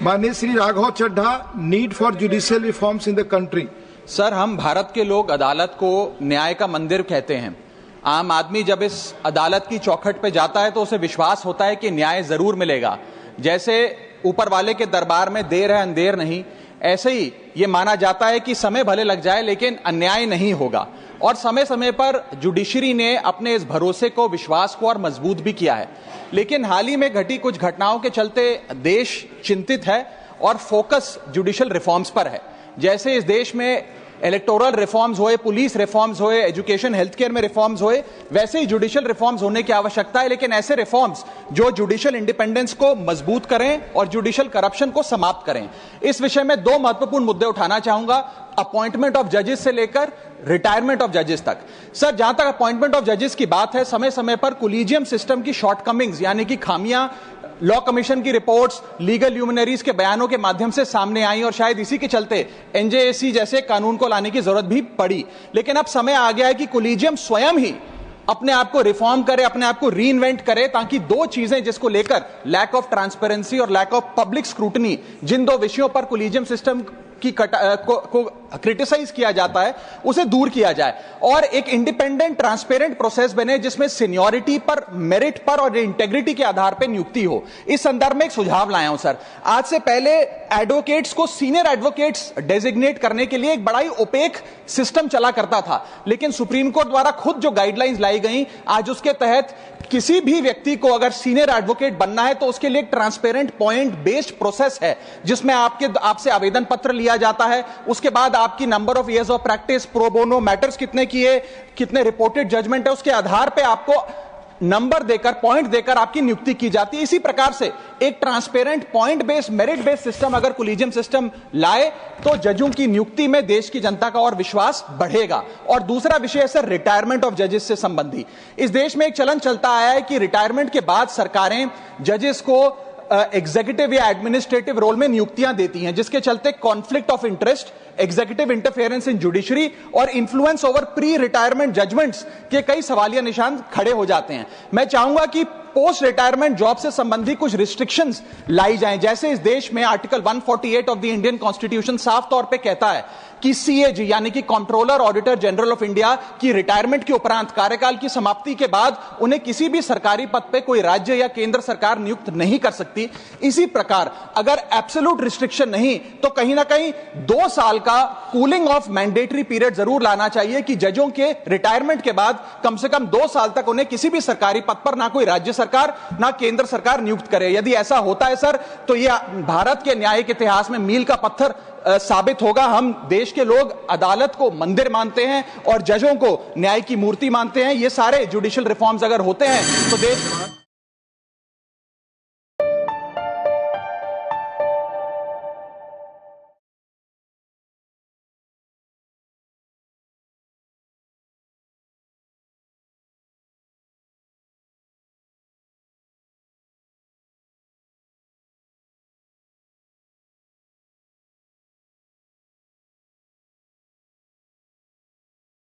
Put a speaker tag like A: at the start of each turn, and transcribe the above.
A: माननीय Shri Raghav Chadha, need for judicial reforms in the country.
B: Sir, हम भारत के लोग अदालत को न्याय का मंदिर कहते हैं। आम आदमी जब इस अदालत की चौखट पे जाता है तो उसे विश्वास होता है कि न्याय जरूर मिलेगा। जैसे ऊपर वाले के दरबार में देर है अंधेर नहीं, ऐसे ही ये माना जाता है कि समय भले लग जाए लेकिन अन्याय नहीं होगा। और समय समय पर जुडिशरी ने अपने इस भरोसे को, विश्वास को और मजबूत भी किया है। लेकिन हाल ही में घटी कुछ घटनाओं के चलते देश चिंतित है और फोकस जुडिशियल रिफॉर्म्स पर है। जैसे इस देश में इलेक्टोरल रिफॉर्म्स होए, पुलिस रिफॉर्म्स होए, एजुकेशन हेल्थ केयर में रिफॉर्म्स होए, वैसे ही जुडिशियल रिफॉर्म्स होने की आवश्यकता है। लेकिन ऐसे रिफॉर्म्स जो जुडिशियल इंडिपेंडेंस को मजबूत करें और जुडिशियल करप्शन को समाप्त करें। इस विषय में दो महत्वपूर्ण मुद्दे उठाना चाहूंगा, अपॉइंटमेंट ऑफ जजेस से लेकर रिटायरमेंट ऑफ जजेस तक। सर, जहां तक अपॉइंटमेंट ऑफ जजेस की बात है, समय समय पर कोलिजियम सिस्टम की शॉर्टकमिंग्स यानी कि खामियां लॉ कमीशन की रिपोर्ट्स, लीगल ल्यूमिनरीज के बयानों के माध्यम से सामने आई और शायद इसी के चलते एनजेएसी जैसे कानून को लाने की जरूरत भी पड़ी। लेकिन अब समय आ गया है कि कोलिजियम स्वयं ही अपने आप को रिफॉर्म करे, अपने आप को रीइन्वेंट करे, ताकि दो चीजें जिसको लेकर लैक ऑफ ट्रांसपेरेंसी और लैक ऑफ पब्लिक स्क्रूटनी, जिन दो विषयों पर कोलिजियम सिस्टम की को क्रिटिसाइज किया जाता है, उसे दूर किया जाए और एक इंडिपेंडेंट ट्रांसपेरेंट प्रोसेस बने जिसमें सीनियरिटी पर, मेरिट पर और इंटेग्रिटी के आधार पर नियुक्ति हो। इस संदर्भ में एक सुझाव लाया हूं सर। आज से पहले एडवोकेट्स को सीनियर एडवोकेट्स डेजिग्नेट करने के लिए एक बड़ा ही ओपेक सिस्टम चला करता था, लेकिन सुप्रीम कोर्ट द्वारा खुद जो गाइडलाइंस लाई गई, आज उसके तहत किसी भी व्यक्ति को अगर सीनियर एडवोकेट बनना है तो उसके लिए एक ट्रांसपेरेंट पॉइंट बेस्ड प्रोसेस है, जिसमें आपसे आवेदन पत्र लिया जाता है। उसके बाद आपकी number of years of practice, pro bono matters कितने किए, कितने रिपोर्टेड जजमेंट है, उसके आधार पे आपको नंबर देकर, पॉइंट देकर आपकी नियुक्ति की जाती है। इसी प्रकार से एक transparent point based, merit based system अगर कोलिजियम सिस्टम लाए तो जजों की नियुक्ति में देश की जनता का और विश्वास बढ़ेगा। और दूसरा विषय है सर, रिटायरमेंट ऑफ जजेस से संबंधी। इस देश में एक चलन चलता आया है कि रिटायरमेंट के बाद सरकारें जजेस को एग्जीक्यूटिव या एडमिनिस्ट्रेटिव रोल में नियुक्तियां देती हैं, जिसके चलते conflict of interest, executive interference in judiciary और influence over pre retirement judgements के कई सवालिया निशान खड़े हो जाते हैं। मैं चाहूंगा कि पोस्ट रिटायरमेंट जॉब से संबंधी कुछ रिस्ट्रिक्शंस लाई जाएं। जैसे इस देश में article 148 of the Indian constitution साफ तौर पे कहता है कि सीएजी यानी कि controller auditor general of India की रिटायरमेंट के उपरांत, कार्यकाल की समाप्ति के बाद उन्हें किसी भी सरकारी पद पे कोई राज्य या केंद्र सरकार नियुक्त नहीं कर सकती। इसी प्रकार अगर एब्सोल्यूट रिस्ट्रिक्शन नहीं तो कहीं ना कहीं 2 साल का कूलिंग ऑफ मैंडेटरी पीरियड जरूर लाना चाहिए कि जजों के रिटायरमेंट के बाद कम से कम 2 साल तक उन्हें किसी भी सरकारी पद पर ना कोई राज्य सरकार ना केंद्र सरकार नियुक्त करे। यदि ऐसा होता है सर तो यह भारत के न्यायिक इतिहास में मील का पत्थर साबित होगा। हम देश के लोग अदालत को मंदिर मानते हैं और जजों को न्याय की मूर्ति मानते हैं। ये सारे जुडिशियल रिफॉर्म्स अगर होते हैं तो देश